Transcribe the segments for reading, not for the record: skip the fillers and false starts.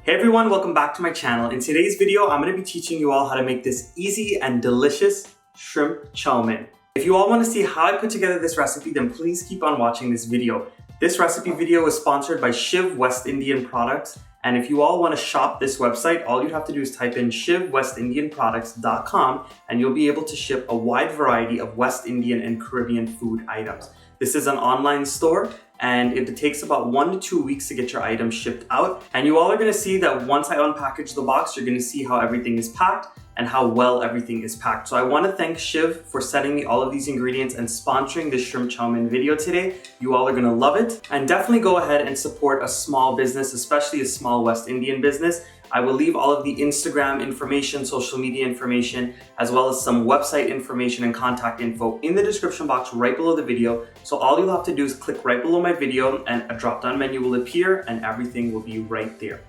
Hey everyone, welcome back to my channel. In today's video, I'm going to be teaching you all how to make this easy and delicious shrimp chowmein. If you all want to see how I put together this recipe, then please keep on watching this video. This recipe video is sponsored by Shiv West Indian Products, and if you all want to shop this website, all you have to do is type in shivwestindianproducts.com and you'll be able to ship a wide variety of West Indian and Caribbean food items. This is an online store and it takes about 1 to 2 weeks to get your items shipped out. And you all are going to see that once I unpackage the box, you're going to see how everything is packed and how well everything is packed. So I want to thank Shiv for sending me all of these ingredients and sponsoring this shrimp chowmein video today. You all are going to love it. And definitely go ahead and support a small business, especially a small West Indian business. I will leave all of the Instagram information, social media information, as well as some website information and contact info in the description box right below the video. So all you'll have to do is click right below my video and a drop-down menu will appear and everything will be right there.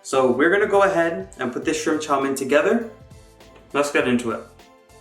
So we're gonna go ahead and put this shrimp chowmein together. Let's get into it.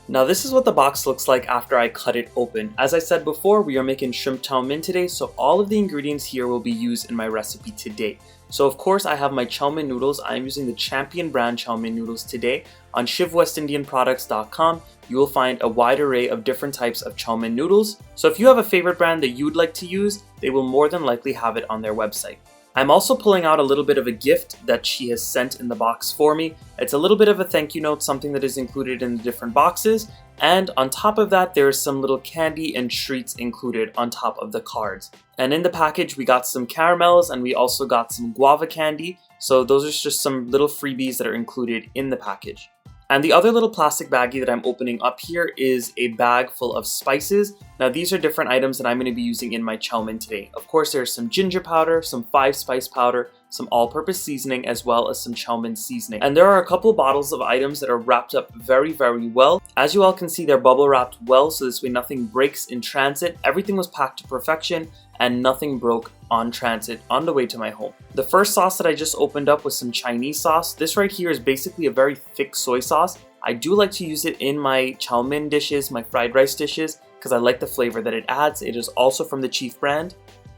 Now this is what the box looks like after I cut it open. As I said before, we are making shrimp chowmein today, so all of the ingredients here will be used in my recipe today. So of course I have my Chowmein noodles. I am using the Champion brand Chowmein noodles today. On shivwestindianproducts.com, you will find a wide array of different types of Chowmein noodles. So if you have a favorite brand that you would like to use, they will more than likely have it on their website. I'm also pulling out a little bit of a gift that she has sent in the box for me. It's a little bit of a thank you note, something that is included in the different boxes. And on top of that, there is some little candy and treats included on top of the cards. And in the package, we got some caramels and we also got some guava candy. So those are just some little freebies that are included in the package. And the other little plastic baggie that I'm opening up here is a bag full of spices. Now these are different items that I'm going to be using in my chowmein today. Of course, there's some ginger powder, some 5-spice powder, some all-purpose seasoning, as well as some chowmein seasoning. And there are a couple bottles of items that are wrapped up very, very well. As you all can see, they're bubble wrapped well, so this way nothing breaks in transit. Everything was packed to perfection and nothing broke on transit on the way to my home. The first sauce that I just opened up was some Chinese sauce. This right here is basically a very thick soy sauce. I do like to use it in my chowmein dishes, my fried rice dishes, because I like the flavor that it adds. It is also from the Chief brand.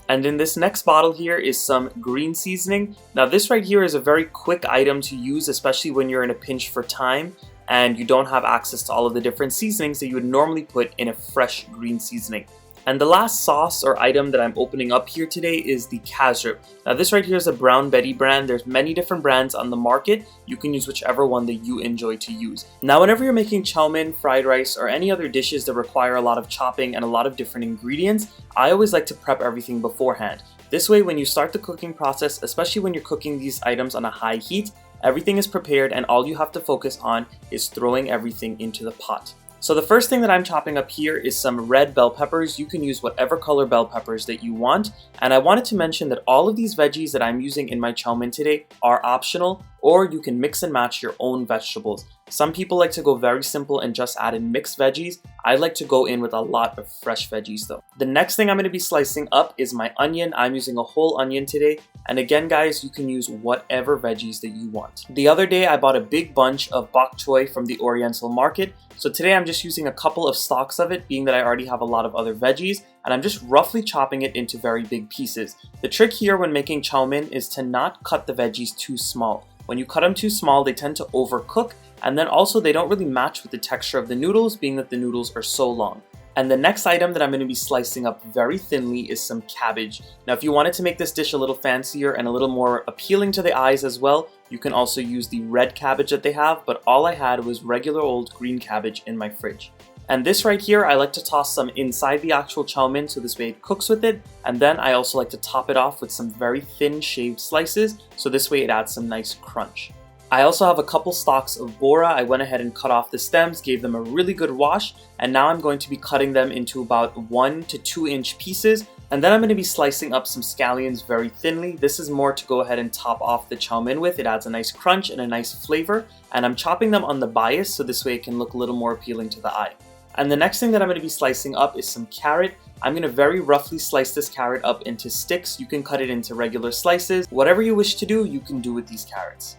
And in this next bottle here is some green seasoning. Now this right here is a very quick item to use, especially when you're in a pinch for time and you don't have access to all of the different seasonings that you would normally put in a fresh green seasoning. And the last sauce or item that I'm opening up here today is the cashew. Now this right here is a Brown Betty brand. There's many different brands on the market. You can use whichever one that you enjoy to use. Now whenever you're making chowmein, fried rice, or any other dishes that require a lot of chopping and a lot of different ingredients, I always like to prep everything beforehand. This way when you start the cooking process, especially when you're cooking these items on a high heat, everything is prepared and all you have to focus on is throwing everything into the pot. So the first thing that I'm chopping up here is some red bell peppers. You can use whatever color bell peppers that you want. And I wanted to mention that all of these veggies that I'm using in my chowmein today are optional, or you can mix and match your own vegetables. Some people like to go very simple and just add in mixed veggies. I like to go in with a lot of fresh veggies though. The next thing I'm going to be slicing up is my onion. I'm using a whole onion today. And again guys, you can use whatever veggies that you want. The other day I bought a big bunch of bok choy from the Oriental market. So today I'm just using a couple of stalks of it, being that I already have a lot of other veggies, and I'm just roughly chopping it into very big pieces. The trick here when making chowmein is to not cut the veggies too small. When you cut them too small, they tend to overcook, and then also they don't really match with the texture of the noodles, being that the noodles are so long. And the next item that I'm going to be slicing up very thinly is some cabbage. Now if you wanted to make this dish a little fancier and a little more appealing to the eyes as well, you can also use the red cabbage that they have, but all I had was regular old green cabbage in my fridge. And this right here, I like to toss some inside the actual chowmein so this way it cooks with it. And then I also like to top it off with some very thin shaved slices, so this way it adds some nice crunch. I also have a couple stalks of bora. I went ahead and cut off the stems, gave them a really good wash, and now I'm going to be cutting them into about 1 to 2 inch pieces. And then I'm going to be slicing up some scallions very thinly. This is more to go ahead and top off the chowmein with. It adds a nice crunch and a nice flavor. And I'm chopping them on the bias so this way it can look a little more appealing to the eye. And the next thing that I'm going to be slicing up is some carrot. I'm going to very roughly slice this carrot up into sticks. You can cut it into regular slices. Whatever you wish to do, you can do with these carrots.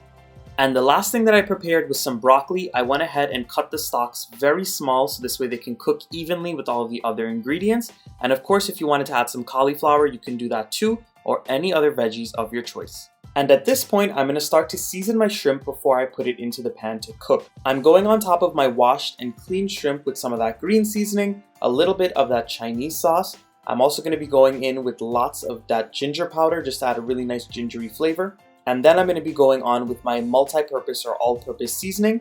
And the last thing that I prepared was some broccoli. I went ahead and cut the stalks very small so this way they can cook evenly with all of the other ingredients. And of course, if you wanted to add some cauliflower, you can do that too, or any other veggies of your choice. And at this point, I'm going to start to season my shrimp before I put it into the pan to cook. I'm going on top of my washed and cleaned shrimp with some of that green seasoning, a little bit of that Chinese sauce. I'm also going to be going in with lots of that ginger powder just to add a really nice gingery flavor. And then I'm going to be going on with my multi-purpose or all-purpose seasoning.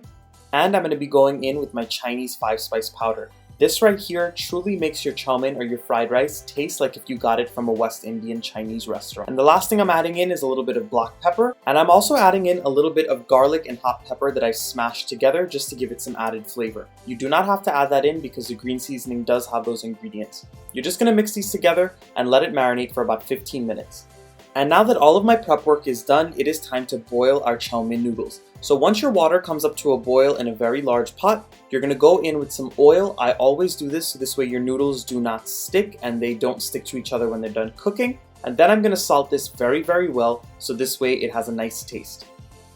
And I'm going to be going in with my Chinese 5-spice powder. This right here truly makes your chow mein or your fried rice taste like if you got it from a West Indian Chinese restaurant. And the last thing I'm adding in is a little bit of black pepper. And I'm also adding in a little bit of garlic and hot pepper that I smashed together just to give it some added flavor. You do not have to add that in because the green seasoning does have those ingredients. You're just going to mix these together and let it marinate for about 15 minutes. And now that all of my prep work is done, it is time to boil our chow mein noodles. So once your water comes up to a boil in a very large pot, you're going to go in with some oil. I always do this so this way your noodles do not stick and they don't stick to each other when they're done cooking. And then I'm going to salt this very, very well so this way it has a nice taste.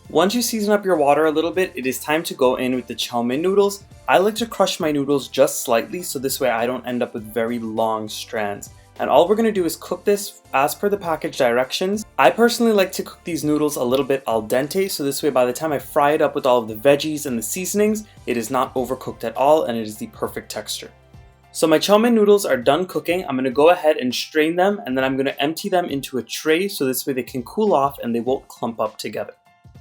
Once you season up your water a little bit, it is time to go in with the chow mein noodles. I like to crush my noodles just slightly so this way I don't end up with very long strands. And all we're going to do is cook this as per the package directions. I personally like to cook these noodles a little bit al dente, so this way by the time I fry it up with all of the veggies and the seasonings, it is not overcooked at all and it is the perfect texture. So my chow mein noodles are done cooking. I'm going to go ahead and strain them and then I'm going to empty them into a tray so this way they can cool off and they won't clump up together.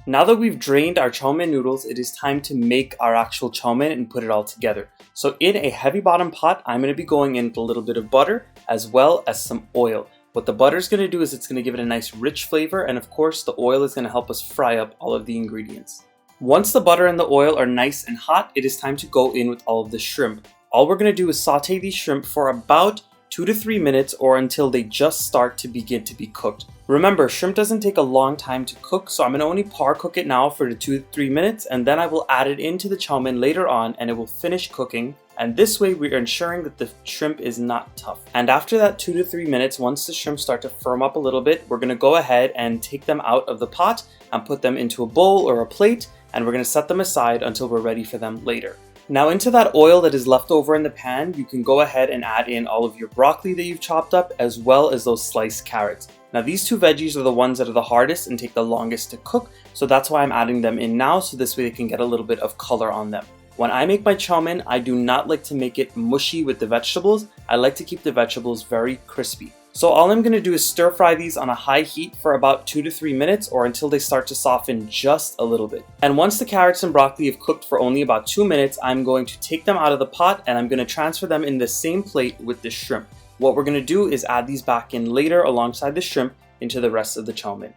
Now that we've drained our chow mein noodles, it is time to make our actual chow mein and put it all together. So in a heavy bottom pot, I'm going to be going in with a little bit of butter as well as some oil. What the butter is going to do is it's going to give it a nice rich flavor, and of course the oil is going to help us fry up all of the ingredients. Once the butter and the oil are nice and hot, it is time to go in with all of the shrimp. All we're going to do is saute these shrimp for about 2 to 3 minutes or until they just start to begin to be cooked. Remember, shrimp doesn't take a long time to cook, so I'm going to only par cook it now for the 2 to 3 minutes and then I will add it into the chow mein later on and it will finish cooking. And this way we're ensuring that the shrimp is not tough. And after that 2 to 3 minutes, once the shrimp start to firm up a little bit, we're going to go ahead and take them out of the pot and put them into a bowl or a plate, and we're going to set them aside until we're ready for them later. Now into that oil that is left over in the pan, you can go ahead and add in all of your broccoli that you've chopped up as well as those sliced carrots. Now these two veggies are the ones that are the hardest and take the longest to cook, so that's why I'm adding them in now so this way they can get a little bit of color on them. When I make my chow mein, I do not like to make it mushy with the vegetables. I like to keep the vegetables very crispy. So all I'm going to do is stir fry these on a high heat for about 2 to 3 minutes or until they start to soften just a little bit. And once the carrots and broccoli have cooked for only about 2 minutes, I'm going to take them out of the pot and I'm going to transfer them in the same plate with the shrimp. What we're going to do is add these back in later alongside the shrimp into the rest of the chow mein.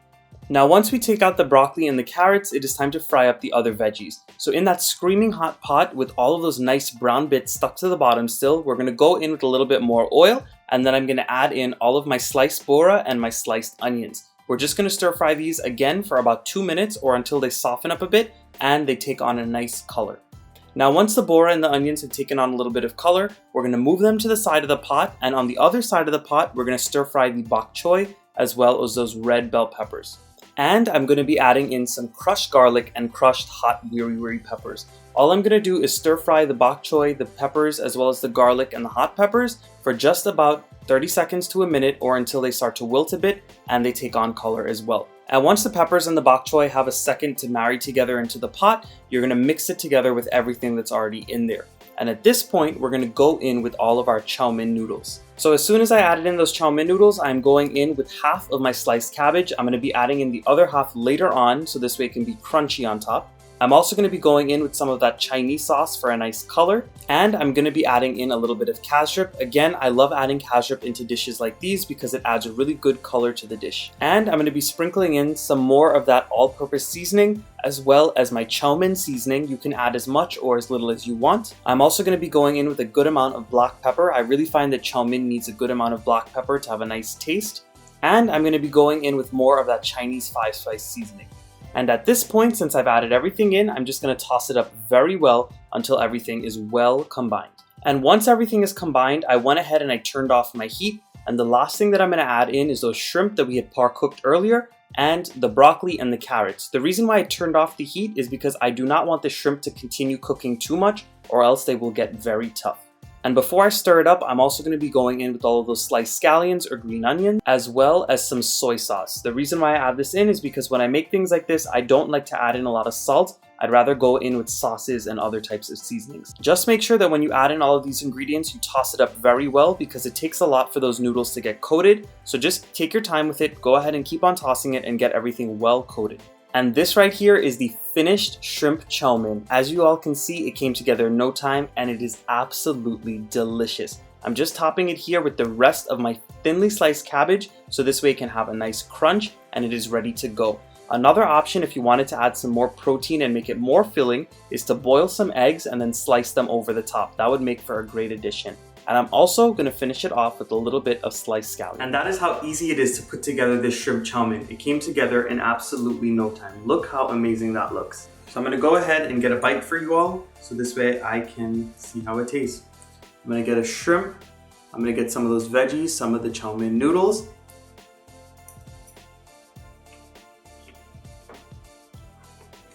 Now once we take out the broccoli and the carrots, it is time to fry up the other veggies. So in that screaming hot pot with all of those nice brown bits stuck to the bottom still, we're going to go in with a little bit more oil and then I'm going to add in all of my sliced bora and my sliced onions. We're just going to stir fry these again for about 2 minutes or until they soften up a bit and they take on a nice color. Now once the bora and the onions have taken on a little bit of color, we're going to move them to the side of the pot, and on the other side of the pot we're going to stir fry the bok choy as well as those red bell peppers. And I'm going to be adding in some crushed garlic and crushed hot wiri peppers. All I'm going to do is stir fry the bok choy, the peppers, as well as the garlic and the hot peppers for just about 30 seconds to a minute or until they start to wilt a bit and they take on color as well. And once the peppers and the bok choy have a second to marry together into the pot, you're going to mix it together with everything that's already in there. And at this point, we're going to go in with all of our chow mein noodles. So as soon as I added in those chow mein noodles, I'm going in with half of my sliced cabbage. I'm going to be adding in the other half later on, so this way it can be crunchy on top. I'm also going to be going in with some of that Chinese sauce for a nice color. And I'm going to be adding in a little bit of cashew. Again, I love adding cashew into dishes like these because it adds a really good color to the dish. And I'm going to be sprinkling in some more of that all-purpose seasoning as well as my chow mein seasoning. You can add as much or as little as you want. I'm also going to be going in with a good amount of black pepper. I really find that chow mein needs a good amount of black pepper to have a nice taste. And I'm going to be going in with more of that Chinese 5-spice seasoning. And at this point, since I've added everything in, I'm just going to toss it up very well until everything is well combined. And once everything is combined, I went ahead and I turned off my heat. And the last thing that I'm going to add in is those shrimp that we had par cooked earlier and the broccoli and the carrots. The reason why I turned off the heat is because I do not want the shrimp to continue cooking too much or else they will get very tough. And before I stir it up, I'm also going to be going in with all of those sliced scallions or green onions, as well as some soy sauce. The reason why I add this in is because when I make things like this, I don't like to add in a lot of salt. I'd rather go in with sauces and other types of seasonings. Just make sure that when you add in all of these ingredients, you toss it up very well because it takes a lot for those noodles to get coated. So just take your time with it, go ahead and keep on tossing it and get everything well coated. And this right here is the finished shrimp chowmein. As you all can see, it came together in no time and it is absolutely delicious. I'm just topping it here with the rest of my thinly sliced cabbage so this way it can have a nice crunch and it is ready to go. Another option if you wanted to add some more protein and make it more filling is to boil some eggs and then slice them over the top. That would make for a great addition. And I'm also going to finish it off with a little bit of sliced scallion. And that is how easy it is to put together this shrimp chowmein. It came together in absolutely no time. Look how amazing that looks. So I'm going to go ahead and get a bite for you all so this way I can see how it tastes. I'm going to get a shrimp. I'm going to get some of those veggies, some of the chowmein noodles.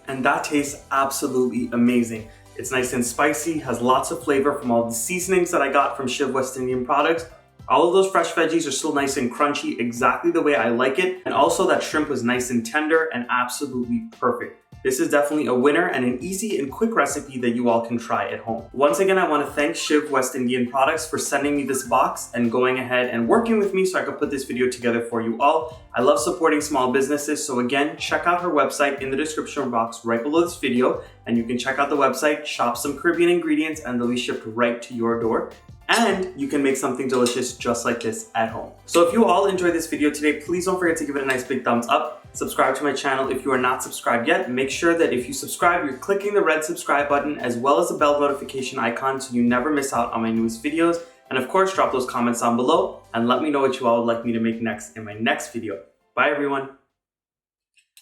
And that tastes absolutely amazing. It's nice and spicy, has lots of flavor from all the seasonings that I got from Shiv West Indian products. All of those fresh veggies are still nice and crunchy, exactly the way I like it. And also that shrimp was nice and tender and absolutely perfect. This is definitely a winner and an easy and quick recipe that you all can try at home. Once again, I want to thank Shiv West Indian Products for sending me this box and going ahead and working with me so I could put this video together for you all. I love supporting small businesses, so again, check out her website in the description box right below this video, and you can check out the website, shop some Caribbean ingredients, and they'll be shipped right to your door. And you can make something delicious just like this at home. So if you all enjoyed this video today, please don't forget to give it a nice big thumbs up. Subscribe to my channel if you are not subscribed yet. Make sure that if you subscribe, you're clicking the red subscribe button as well as the bell notification icon so you never miss out on my newest videos. And of course, drop those comments down below and let me know what you all would like me to make next in my next video. Bye everyone.